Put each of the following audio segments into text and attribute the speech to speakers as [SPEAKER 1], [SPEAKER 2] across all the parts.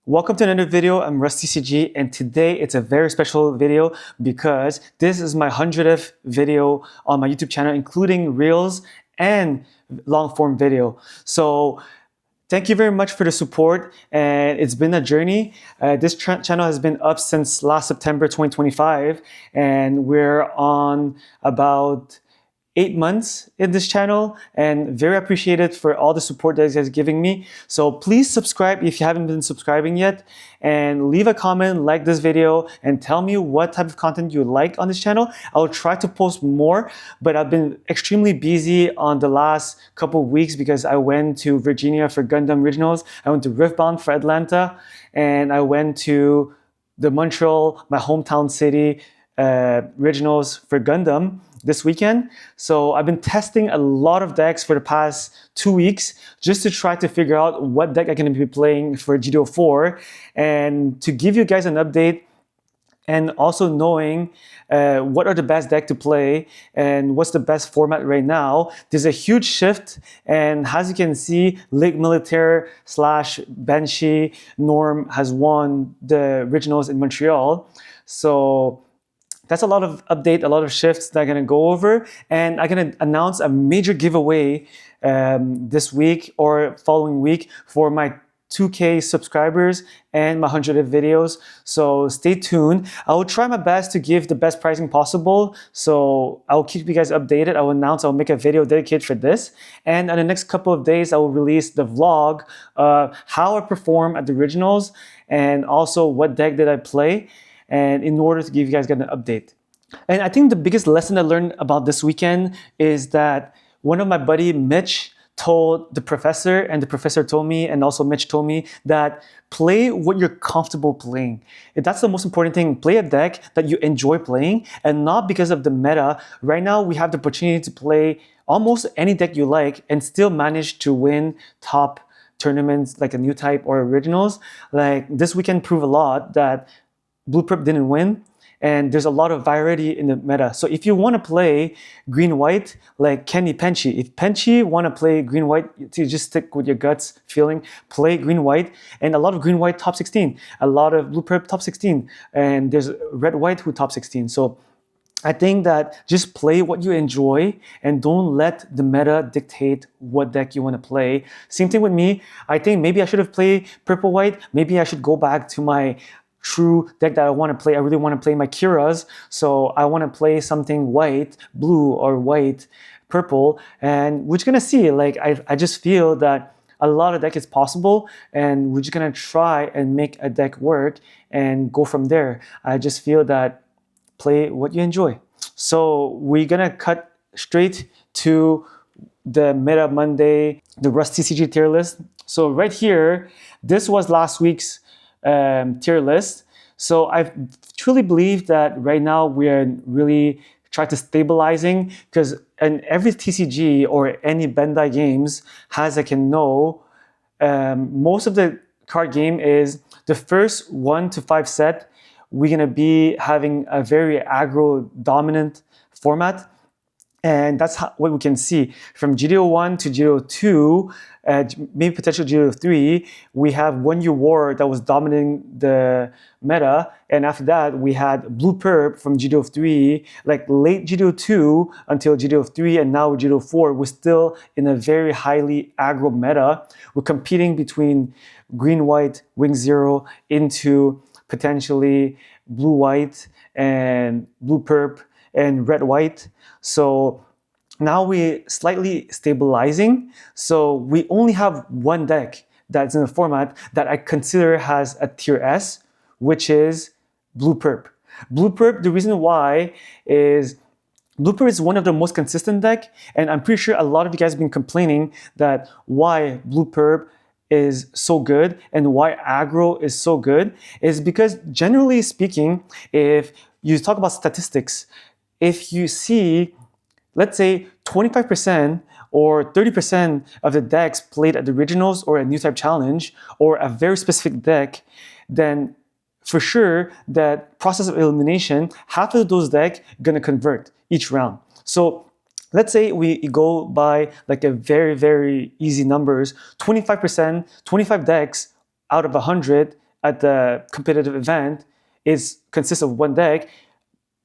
[SPEAKER 1] Welcome to another video. I'm RussTCG, and today it's a very special video because this is my 100th video on my YouTube channel, including Reels and long form video. So thank you very much for the support, and it's been a journey. This channel has been up since last September 2025, and we're on about 8 months in this channel, and very appreciated for all the support that you guys are giving me. So please subscribe if you haven't been subscribing yet, and leave a comment, like this video, and tell me what type of content you like on this channel. I'll try to post more, but I've been extremely busy on the last couple of weeks because I went to Virginia for Gundam Regionals, I went to Riftbound for Atlanta, and I went to the Montreal, my hometown city, Regionals for Gundam this weekend. So I've been testing a lot of decks for the past 2 weeks just to try to figure out what deck I'm going to be playing for GDO 4 and to give you guys an update, and also knowing what are the best deck to play and what's the best format right now. There's a huge shift, and as you can see, League Militaire / Banshee Norm has won the Regionals in Montreal. So that's a lot of update, a lot of shifts that I'm going to go over, and I'm going to announce a major giveaway this week or following week for my 2K subscribers and my 100th videos. So stay tuned. I will try my best to give the best pricing possible. So I'll keep you guys updated. I'll make a video dedicated for this. And in the next couple of days, I will release the vlog, how I perform at the Regionals, and also what deck did I play, and in order to give you guys an update. And I think the biggest lesson I learned about this weekend is that one of my buddy, Mitch, told the professor, and the professor told me, and also Mitch told me, that play what you're comfortable playing. That's the most important thing. Play a deck that you enjoy playing, and not because of the meta. Right now, we have the opportunity to play almost any deck you like and still manage to win top tournaments like a new type or originals. Like this weekend proved a lot that Blue Perp didn't win, and there's a lot of variety in the meta. So if you want to play green-white, like Kenny Penchi, if Penchi want to play green-white, you just stick with your guts feeling, play green-white, and a lot of green-white top 16, a lot of Blue Perp top 16, and there's red-white who top 16. So I think that just play what you enjoy and don't let the meta dictate what deck you want to play. Same thing with me. I think maybe I should have played purple-white. Maybe I should go back to my true deck that I want to play. I really want to play my Kiras, so I want to play something white, blue, or white, purple, and we're just gonna see. Like I just feel that a lot of deck is possible, and we're just gonna try and make a deck work and go from there. I just feel that play what you enjoy. So we're gonna cut straight to the Meta Monday, the RussTCG tier list. So right here, this was last week's tier list. So I truly believe that right now we're really trying to stabilizing, because in every TCG or any Bandai games, as I can know, most of the card game is the first 1 to 5 set. We're gonna be having a very aggro dominant format. And that's what we can see. From GDO 1 to GDO 2, maybe potential GDO 3, we have 1 U War that was dominating the meta. And after that, we had Blue Perp from GDO 3, like late GDO 2 until GDO 3, and now GDO 4, we're still in a very highly aggro meta. We're competing between green-white, Wing Zero, into potentially blue-white and Blue Perp and red-white. So now we're slightly stabilizing. So we only have one deck that's in the format that I consider has a tier S, which is Blue Perp. Blue Perp, the reason why is Blue Perp is one of the most consistent deck, and I'm pretty sure a lot of you guys have been complaining that why Blue Perp is so good and why aggro is so good is because, generally speaking, if you talk about statistics, if you see, let's say 25% or 30% of the decks played at the Regionals or a new type challenge or a very specific deck, then for sure that process of elimination, half of those decks gonna convert each round. So let's say we go by like a very, very easy numbers, 25%, 25 decks out of 100 at the competitive event consists of one deck,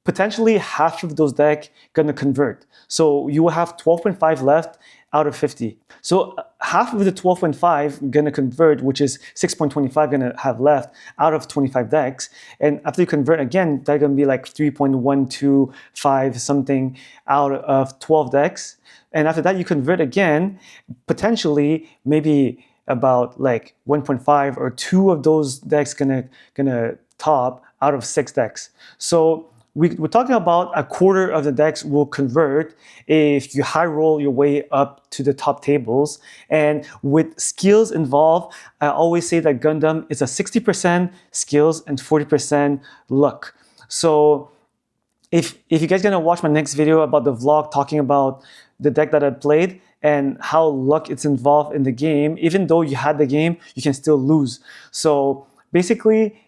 [SPEAKER 1] potentially half of those decks gonna convert. So you will have 12.5 left out of 50. So half of the 12.5 gonna convert, which is 6.25 gonna have left out of 25 decks. And after you convert again, that's gonna be like 3.125 something out of 12 decks. And after that, you convert again, potentially maybe about like 1.5 or 2 of those decks gonna top out of 6 decks. So we're talking about a quarter of the decks will convert if you high roll your way up to the top tables. And with skills involved, I always say that Gundam is a 60% skills and 40% luck. So if you guys are gonna watch my next video about the vlog talking about the deck that I played and how luck it's involved in the game, even though you had the game, you can still lose. So basically,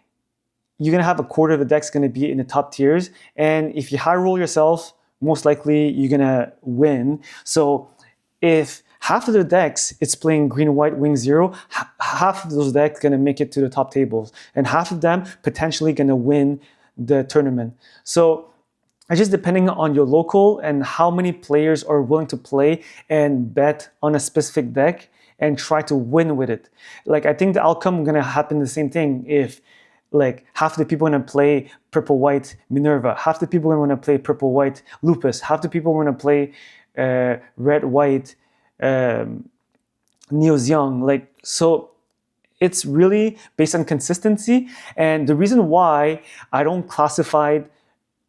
[SPEAKER 1] you're gonna have a quarter of the deck's gonna be in the top tiers, and if you high roll yourself, most likely you're gonna win. So if half of the decks it's playing green white wing 0, half of those decks gonna make it to the top tables, and half of them potentially gonna win the tournament. So it's just depending on your local and how many players are willing to play and bet on a specific deck and try to win with it. Like, I think the outcome is gonna happen the same thing if like half the people want to play purple-white Minerva, half the people want to play purple-white Lupus, half the people want to play red-white Neo-Zeong. Like, so it's really based on consistency. And the reason why I don't classify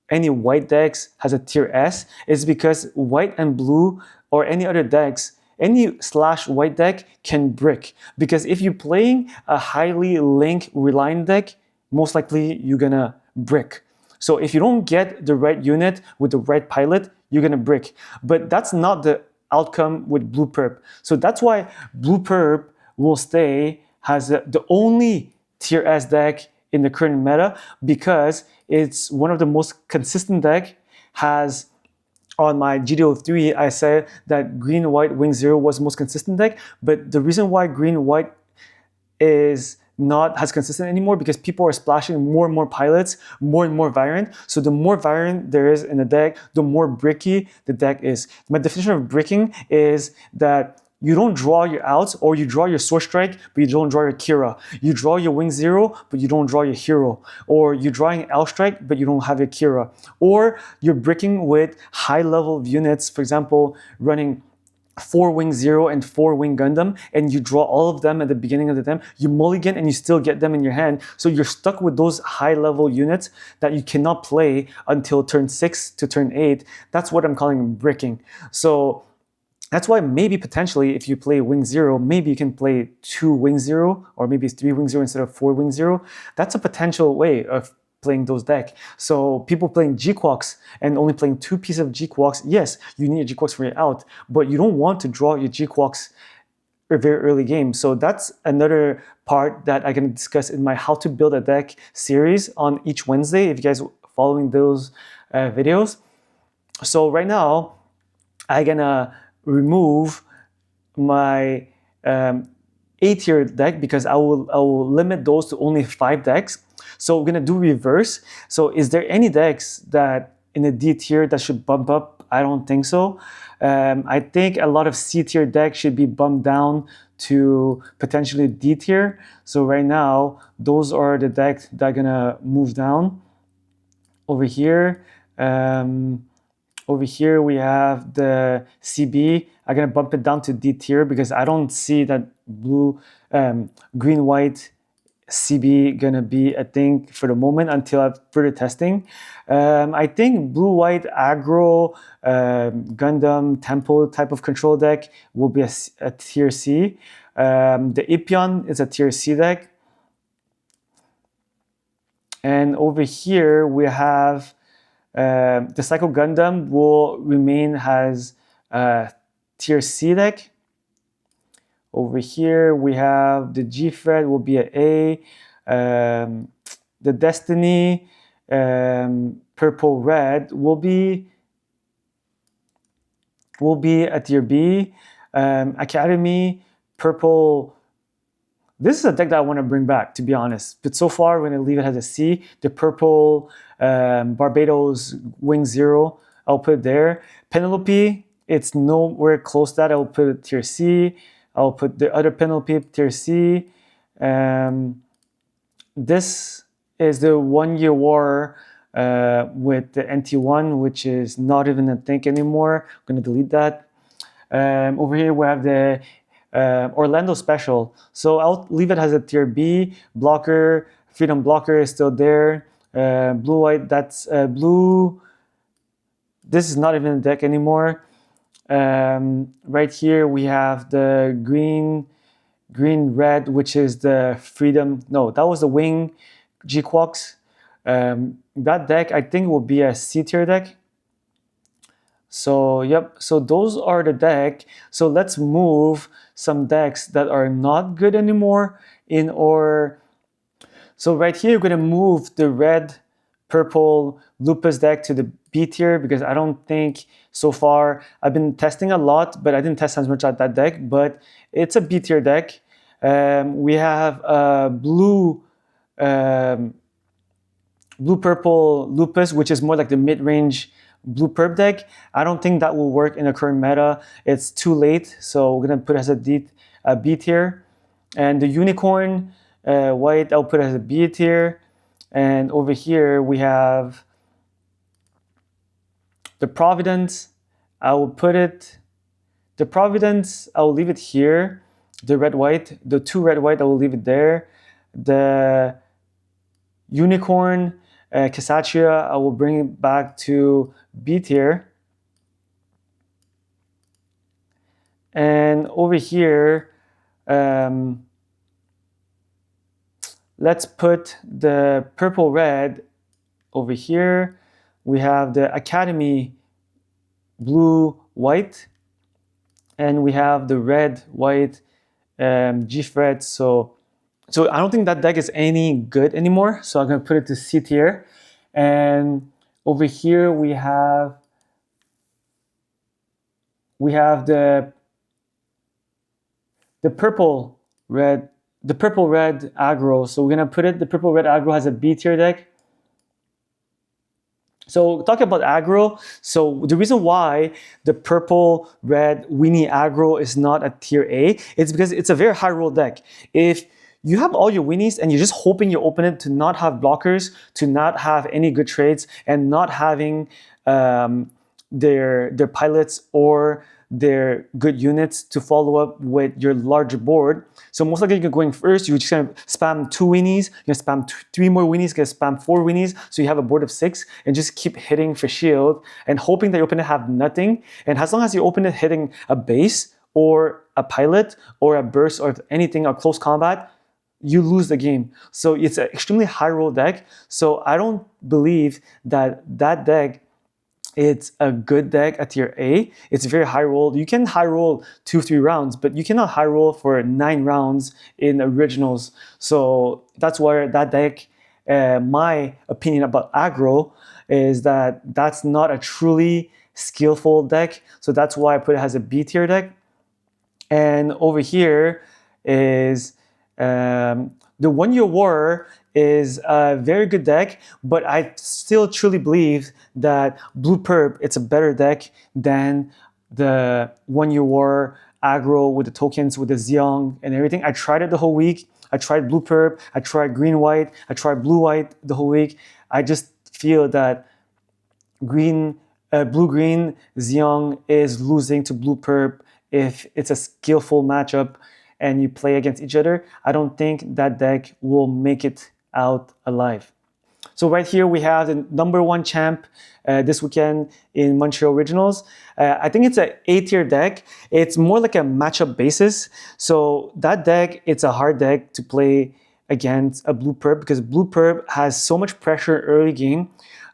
[SPEAKER 1] any white decks as a tier S is because white and blue or any other decks, any /white deck can brick. Because if you're playing a highly link reliant deck, most likely you're gonna brick. So if you don't get the right unit with the right pilot, you're gonna brick. But that's not the outcome with Blue Perp. So that's why Blue Perp will stay as the only tier S deck in the current meta, because it's one of the most consistent deck. Has on my GDO3, I said that green white wing 0 was the most consistent deck, but the reason why green white is not as consistent anymore because people are splashing more and more pilots, more and more variant. So the more variant there is in the deck, the more bricky the deck is. My definition of bricking is that you don't draw your outs, or you draw your Sword Strike, but you don't draw your Kira. You draw your Wing 0, but you don't draw your hero. Or you're drawing L Strike, but you don't have your Kira. Or you're bricking with high level of units, for example, running 4 Wing 0 and 4 Wing Gundam, and you draw all of them at the beginning of the time, you mulligan and you still get them in your hand. So you're stuck with those high level units that you cannot play until turn 6 to turn 8. That's what I'm calling bricking. So that's why maybe potentially if you play Wing 0, maybe you can play 2 Wing 0, or maybe 3 Wing 0 instead of 4 Wing 0. That's a potential way of playing those decks. So people playing G-Quox and only playing 2 pieces of G-Quox, yes, you need a G-Quox for your out, but you don't want to draw your G-Quox a very early game. So that's another part that I'm going to discuss in my How to Build a Deck series on each Wednesday, if you guys are following those videos. So right now, I'm going to remove my A-tier deck because I will limit those to only 5 decks. So we're gonna do reverse. So is there any decks that in the D tier that should bump up? I don't think so. I think a lot of C tier decks should be bumped down to potentially D tier. So right now, those are the decks that are gonna move down. Over here we have the CB. I'm gonna bump it down to D tier because I don't see that green white CB gonna be a thing for the moment until I have further testing. I think blue white aggro Gundam tempo type of control deck will be a tier C. The Ipion is a tier C deck. And over here we have the Psycho Gundam will remain as a tier C deck. Over here we have the G-Fred will be an A. The Destiny purple red will be a tier B. Academy purple This is a deck that I want to bring back, to be honest. But so far, we're going to leave it as a C. The purple Barbados Wing Zero, I'll put it there. Penelope, it's nowhere close to that. I'll put it tier C. I'll put the other Penelope tier C. This is the 1 Year War with the NT1, which is not even a thing anymore. I'm going to delete that. Over here, we have the Orlando Special. So I'll leave it as a tier B. Blocker, Freedom Blocker is still there. Blue White, that's blue. This is not even a deck anymore. Right here we have the green red, which is the Freedom. No, that was the Wing G-Quox. That deck I think will be a C tier deck. So yep, so those are the deck. So let's move some decks that are not good anymore in our. So right here, we're gonna move the red, purple Lupus deck to the B tier because I don't think so far, I've been testing a lot, but I didn't test as much at that deck, but it's a B tier deck. We have blue purple Lupus, which is more like the mid-range blue perp deck. I don't think that will work in the current meta. It's too late, so we're gonna put it as a B tier. And the unicorn white, I'll put it as a B tier. And over here we have the Providence. I will put it. The Providence, I will leave it here. The red white, the two red white, I will leave it there. The unicorn Cassatria, I will bring it back to B tier. And over here, let's put the purple red over here. We have the Academy blue white, and we have the red white G-Fred. So I don't think that deck is any good anymore. So I'm gonna put it to C tier. And over here we have the purple red aggro. So we're gonna put it. The purple red aggro has a B tier deck. So talking about aggro, so the reason why the purple red weenie aggro is not a tier A, it's because it's a very high roll deck. If you have all your weenies and you're just hoping your opponent to not have blockers, to not have any good trades, and not having their pilots or their good units to follow up with your larger board. So most likely you're going first, you're just gonna spam 2 weenies, you're gonna spam 3 more weenies, you're gonna spam 4 weenies, so you have a board of 6, and just keep hitting for shield and hoping that your opponent have nothing. And as long as your opponent hitting a base or a pilot or a burst or anything or close combat, you lose the game. So it's an extremely high roll deck. So I don't believe that that deck, it's a good deck at tier A. It's very high roll. You can high roll 2-3 rounds, but you cannot high roll for 9 rounds in originals. So that's why that deck, my opinion about aggro is that that's not a truly skillful deck. So that's why I put it as a B tier deck. And over here is the 1 Year War is a very good deck, but I still truly believe that Blue Perp, it's a better deck than the 1 Year War aggro with the tokens, with the Zeong and everything. I tried it the whole week. I tried Blue Perp, I tried Green White, I tried Blue White the whole week. I just feel that Blue Green Zeong is losing to Blue Perp if it's a skillful matchup and you play against each other. I don't think that deck will make it out alive. So right here we have the #1 champ this weekend in Montreal Regionals. I think it's an A tier deck. It's more like a matchup basis. So that deck, it's a hard deck to play against a Blue Perp because Blue Perp has so much pressure early game.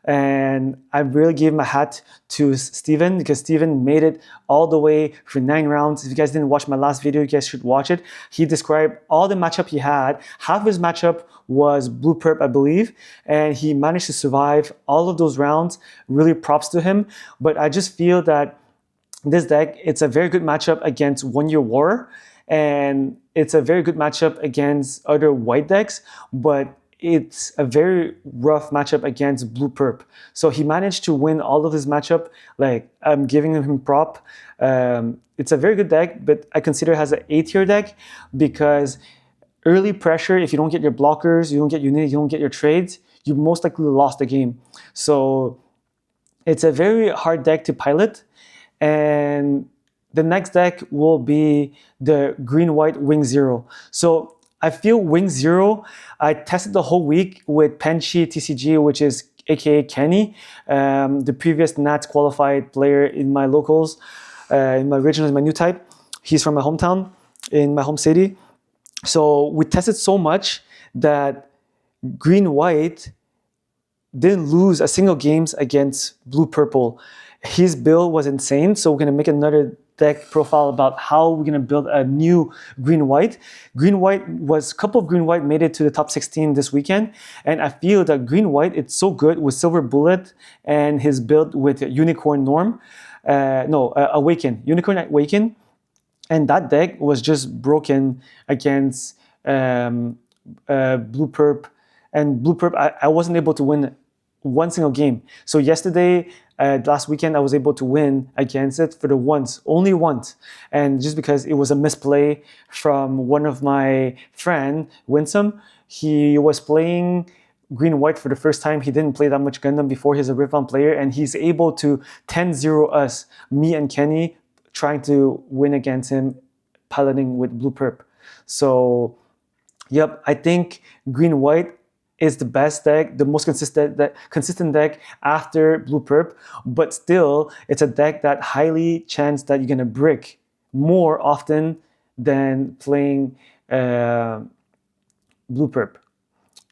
[SPEAKER 1] And I really give my hat to Steven because Steven made it all the way for 9 rounds. If you guys didn't watch my last video, you guys should watch it. He described all the matchup he had. Half of his matchup was Blue Perp, I believe, and he managed to survive all of those rounds. Really props to him. But I just feel that this deck, it's a very good matchup against 1 Year War. And it's a very good matchup against other white decks, but it's a very rough matchup against blue perp. So he managed to win all of his matchup. Like, I'm giving him prop. It's a very good deck, but I consider it as an A-tier deck because early pressure, if you don't get your blockers, you don't get unity, you don't get your trades, you most likely lost the game. So it's a very hard deck to pilot. And the next deck will be the green-white Wing Zero. So I feel Wing Zero, I tested the whole week with Penchi TCG, which is aka Kenny, the previous Nats qualified player in my locals, in my regionals, in my new type. He's from my hometown, in my home city. So we tested so much that green-white didn't lose a single games against blue-purple. His build was insane, so we're gonna make another deck profile about how we're gonna build a new green-white. Green-white was, a couple of green-white made it to the top 16 this weekend, and I feel that green-white, it's so good with Silver Bullet and his build with Unicorn Norm. Awaken, Unicorn Awaken, and that deck was just broken against blue perp, and blue perp, I wasn't able to win one single game. So yesterday, last weekend, I was able to win against it for the once, only once. And just because it was a misplay from one of my friend, Winsome, he was playing green-white for the first time. He didn't play that much Gundam before. He's a Rift-on player, and he's able to 10-0 us, me and Kenny, trying to win against him, piloting with blue perp. So, yep, I think green-white is the best deck, the most consistent deck after blue perp, but still it's a deck that highly chance that you're gonna brick more often than playing blue perp.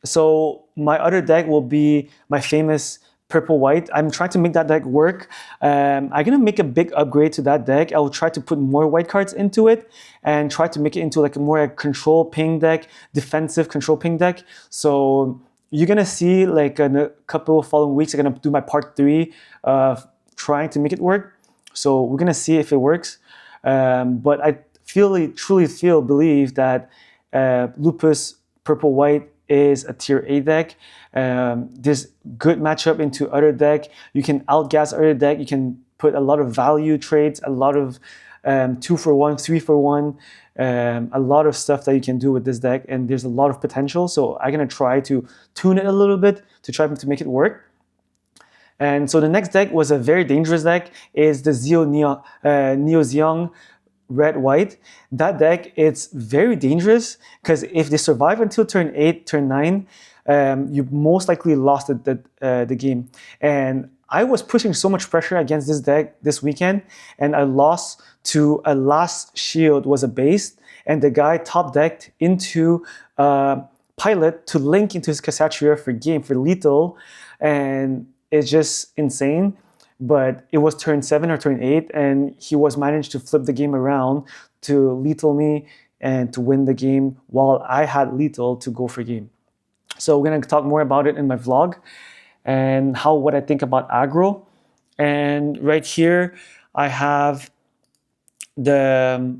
[SPEAKER 1] So my other deck will be my famous purple white. I'm trying to make that deck work. I'm gonna make a big upgrade to that deck. I will try to put more white cards into it and try to make it into like a more control ping deck, defensive control ping deck. So you're gonna see like in a couple of following weeks, I'm gonna do my part 3 of trying to make it work. So we're gonna see if it works. But I truly believe that Lupus Purple White is a tier A deck. There's good matchup into other deck. You can outgas other deck. You can put a lot of value trades, a lot of 2-for-1, 3-for-1, a lot of stuff that you can do with this deck, and there's a lot of potential. So I'm gonna try to tune it a little bit to try to make it work. And so the next deck was a very dangerous deck, is the Neo Zeong red-white. That deck, it's very dangerous because if they survive until turn 8, turn 9, you most likely lost the game. And I was pushing so much pressure against this deck this weekend, and I lost to a last shield was a base, and the guy top decked into pilot to link into his Cassatria for game, for lethal, and it's just insane. But it was turn 7 or turn 8, and he was managed to flip the game around to lethal me and to win the game while I had lethal to go for game. So we're gonna talk more about it in my vlog and what I think about aggro. And right here, I have the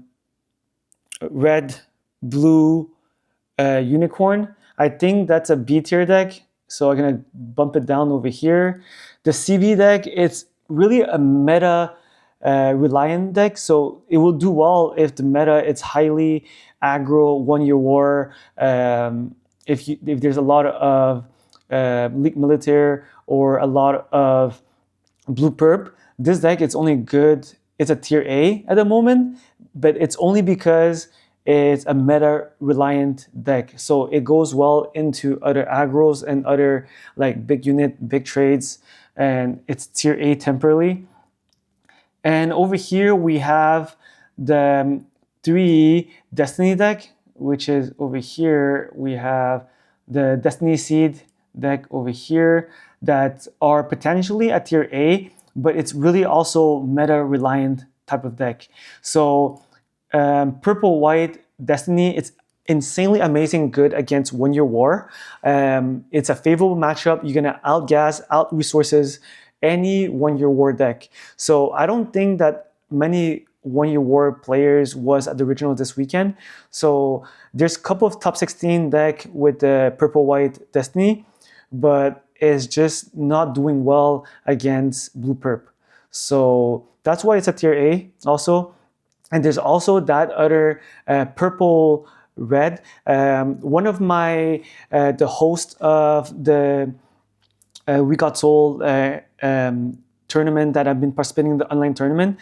[SPEAKER 1] red, blue unicorn. I think that's a B tier deck. So I'm gonna bump it down over here. The CB deck, it's really a meta reliant deck. So it will do well if the meta, it's highly aggro, 1-year war. If there's a lot of League Militaire or a lot of blue perp, this deck, it's only good. It's a tier A at the moment, but it's only because it's a meta reliant deck. So it goes well into other aggros and other like big unit, big trades, and it's tier A temporarily. And over here we have the 3 Destiny deck, which is over here. We have the Destiny Seed deck over here that are potentially at tier A, but it's really also meta reliant type of deck. So purple white Destiny, it's insanely amazing good against 1-year war. It's a favorable matchup. You're gonna outgas, out resources any 1-year war deck. So I don't think that many One Year War players was at the regional this weekend. So there's a couple of top 16 deck with the purple-white Destiny, but it's just not doing well against blue perp. So that's why it's a tier A also. And there's also that other purple red. One of my, the host of the We Got Soul tournament that I've been participating in, the online tournament,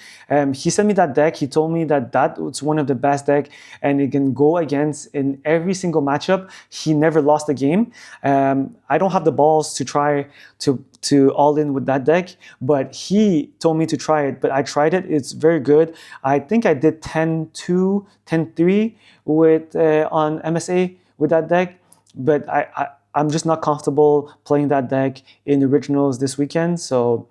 [SPEAKER 1] he sent me that deck. He told me that was one of the best deck and it can go against in every single matchup. He never lost a game. I don't have the balls to try to all in with that deck, but he told me to try it, but I tried it. It's very good. I think I did 10-2, 10-3 with on MSA with that deck, but I'm just not comfortable playing that deck in the regionals this weekend. So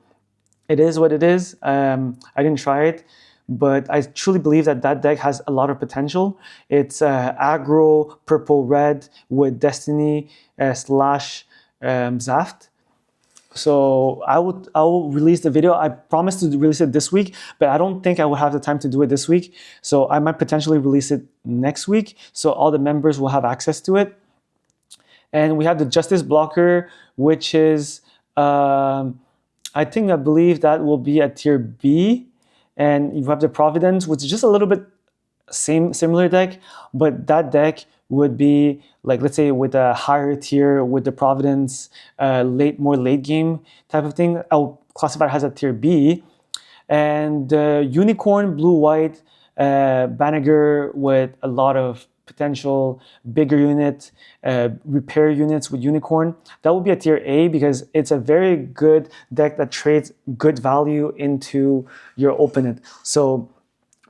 [SPEAKER 1] it is what it is. I didn't try it, but I truly believe that deck has a lot of potential. It's aggro purple-red with Destiny slash Zaft. So I will release the video. I promised to release it this week, but I don't think I will have the time to do it this week. So I might potentially release it next week, so all the members will have access to it. And we have the Justice Blocker, which is I believe that will be a tier B. And you have the Providence, which is just a little bit similar deck, but that deck would be like, let's say with a higher tier with the Providence, more late game type of thing. I'll classify it as a tier B. And Unicorn, blue-white, Banagher with a lot of potential, bigger unit, repair units with Unicorn. That would be a tier A because it's a very good deck that trades good value into your opponent. So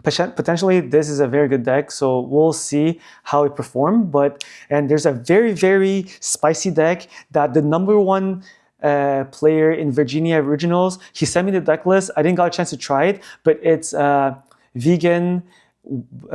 [SPEAKER 1] potentially this is a very good deck, so we'll see how it performs. And there's a very, very spicy deck that the #1 player in Virginia Regionals, he sent me the deck list. I didn't got a chance to try it, but it's a vegan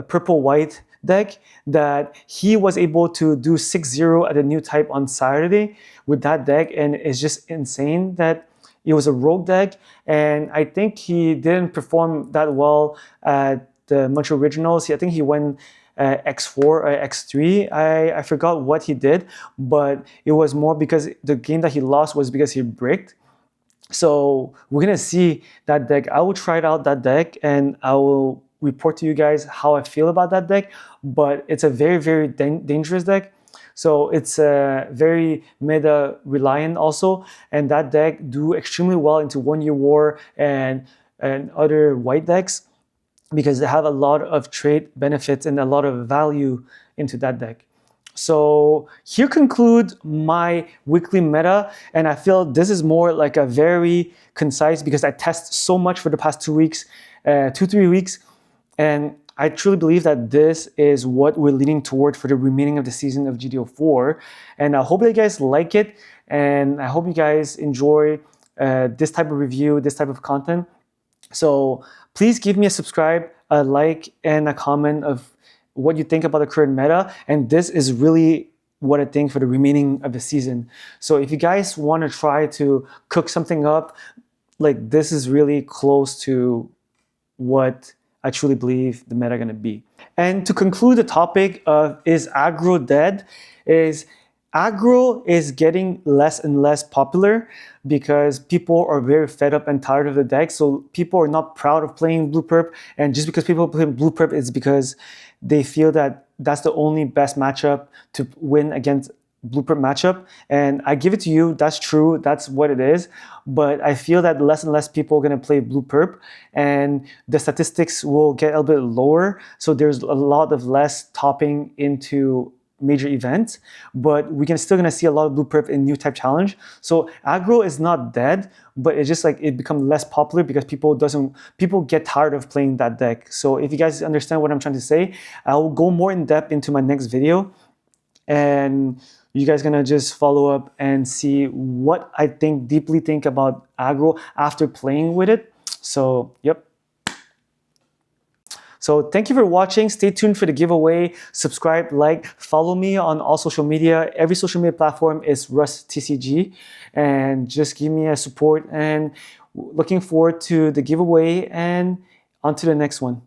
[SPEAKER 1] purple-white deck that he was able to do 6-0 at a new type on Saturday with that deck, and it's just insane that it was a rogue deck. And I think he didn't perform that well at the Montreal Regionals. I think he went X4 or X3. I forgot what he did, but it was more because the game that he lost was because he bricked. So we're gonna see that deck. I will try out that deck and I will report to you guys how I feel about that deck. But it's a very, very dangerous deck. So it's very meta reliant also, and that deck do extremely well into One Year War and other white decks because they have a lot of trade benefits and a lot of value into that deck. So here conclude my weekly meta, and I feel this is more like a very concise because I test so much for the past 2 weeks, 2-3 weeks, and I truly believe that this is what we're leading toward for the remaining of the season of GDO4. And I hope you guys like it, and I hope you guys enjoy this type of review, this type of content. So please give me a subscribe, a like, and a comment of what you think about the current meta. And this is really what I think for the remaining of the season. So if you guys want to try to cook something up, like this is really close to what I truly believe the meta gonna be. And to conclude the topic of is aggro dead, is aggro is getting less and less popular because people are very fed up and tired of the deck. So people are not proud of playing blue perp, and just because people play blue perp is because they feel that that's the only best matchup to win against blue perp matchup. And I give it to you, that's true, that's what it is. But I feel that less and less people are gonna play blue perp, and the statistics will get a little bit lower. So there's a lot of less topping into major events, but we're still gonna see a lot of blue perp in new type challenge. So aggro is not dead, but it's just like it becomes less popular because people get tired of playing that deck. So if you guys understand what I'm trying to say, I'll go more in depth into my next video, and you guys gonna just follow up and see what I deeply think about aggro after playing with it. So yep. So thank you for watching. Stay tuned for the giveaway. Subscribe, like, follow me on all social media. Every social media platform is RussTCG, and just give me a support, and looking forward to the giveaway and on to the next one.